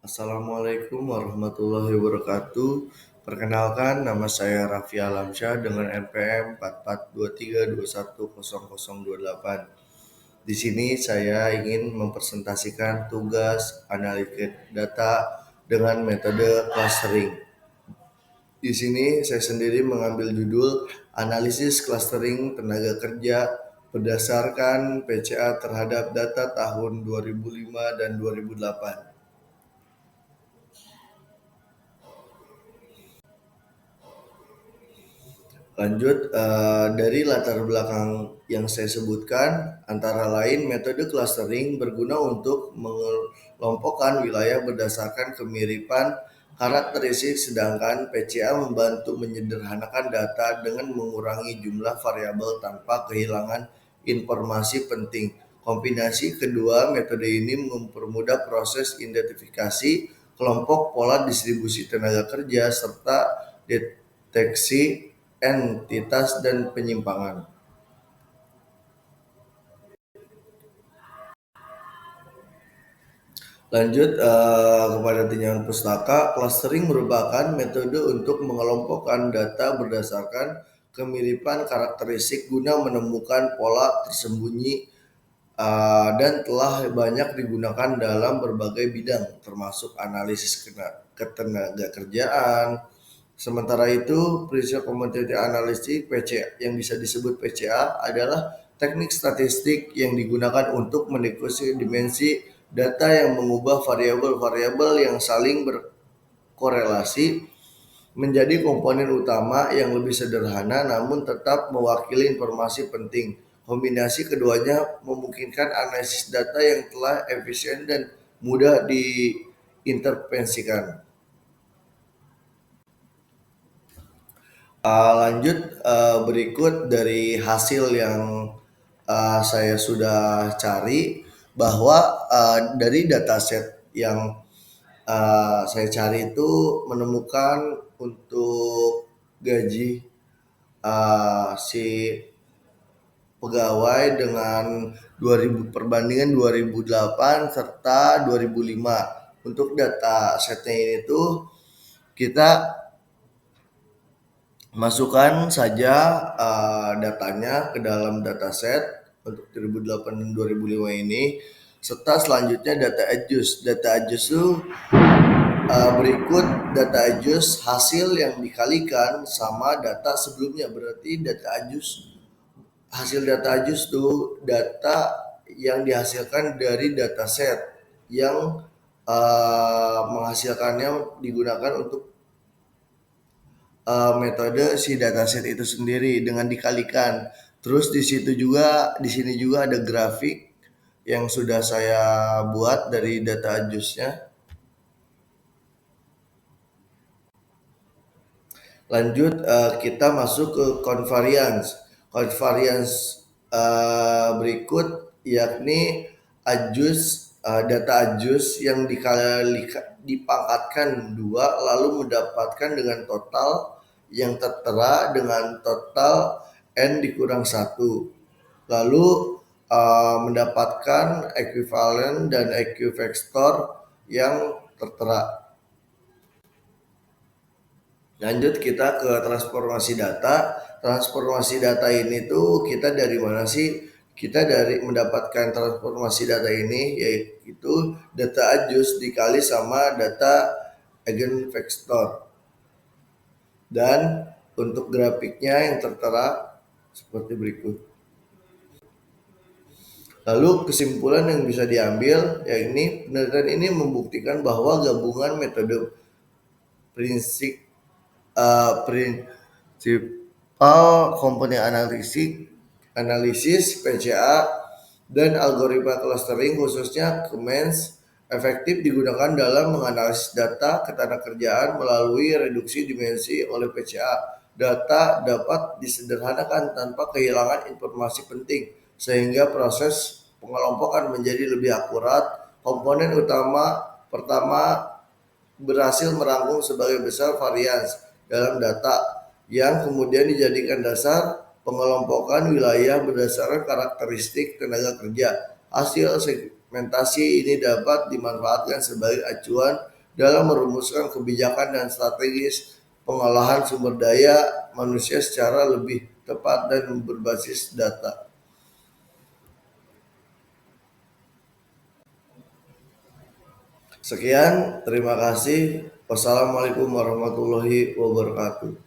Assalamualaikum warahmatullahi wabarakatuh. Perkenalkan, nama saya Raffi Alamsyah dengan NPM 4423210028. Di sini saya ingin mempresentasikan tugas analisis data dengan metode clustering. Di sini saya sendiri mengambil judul analisis clustering tenaga kerja berdasarkan PCA terhadap data tahun 2005 dan 2008. Lanjut, dari latar belakang yang saya sebutkan, antara lain metode clustering berguna untuk mengelompokkan wilayah berdasarkan kemiripan karakteristik, sedangkan PCA membantu menyederhanakan data dengan mengurangi jumlah variabel tanpa kehilangan informasi penting. Kombinasi kedua metode ini mempermudah proses identifikasi kelompok pola distribusi tenaga kerja serta deteksi entitas dan penyimpangan. Lanjut kepada tinjauan pustaka, clustering merupakan metode untuk mengelompokkan data berdasarkan kemiripan karakteristik guna menemukan pola tersembunyi dan telah banyak digunakan dalam berbagai bidang, termasuk analisis ketenaga kerjaan. Sementara itu, prinsip quantitative analysis (PCA) yang bisa disebut PCA adalah teknik statistik yang digunakan untuk mendiskusi dimensi data yang mengubah variabel-variabel yang saling berkorelasi menjadi komponen utama yang lebih sederhana namun tetap mewakili informasi penting. Kombinasi keduanya memungkinkan analisis data yang telah efisien dan mudah diintervensikan. Lanjut, berikut dari hasil yang saya sudah cari bahwa dari dataset yang saya cari itu menemukan untuk gaji si pegawai dengan 2000 perbandingan 2008 serta 2005. Untuk data setnya ini tuh kita masukkan saja datanya ke dalam dataset untuk 2008 dan 2005 ini, serta selanjutnya data adjust. Data adjust itu berikut data adjust hasil yang dikalikan sama data sebelumnya. Berarti hasil data adjust itu data yang dihasilkan dari dataset yang menghasilkannya digunakan untuk metode si dataset itu sendiri dengan dikalikan. Terus di sini juga ada grafik yang sudah saya buat dari data adjustnya. Lanjut kita masuk ke convariance. Convariance berikut yakni data adjust yang dipangkatkan dua lalu mendapatkan dengan total yang tertera dengan total n dikurang 1. Lalu mendapatkan ekuivalen dan equivektor yang tertera. Lanjut kita ke transformasi data. Transformasi data ini tuh kita dari mana sih? Kita dari mendapatkan transformasi data ini yaitu data adjust dikali sama data eigenvector. Dan untuk grafiknya yang tertera seperti berikut. Lalu kesimpulan yang bisa diambil yakni penelitian ini membuktikan bahwa gabungan metode prinsip prinsipal komponen analisis PCA dan algoritma clustering khususnya KMENS efektif digunakan dalam menganalisis data ketenagakerjaan melalui reduksi dimensi oleh PCA. Data dapat disederhanakan tanpa kehilangan informasi penting sehingga proses pengelompokan menjadi lebih akurat. Komponen utama pertama berhasil merangkum sebagai besar varians dalam data yang kemudian dijadikan dasar pengelompokan wilayah berdasarkan karakteristik tenaga kerja. Hasil segmentasi ini dapat dimanfaatkan sebagai acuan dalam merumuskan kebijakan dan strategis pengolahan sumber daya manusia secara lebih tepat dan berbasis data. Sekian, terima kasih. Wassalamualaikum warahmatullahi wabarakatuh.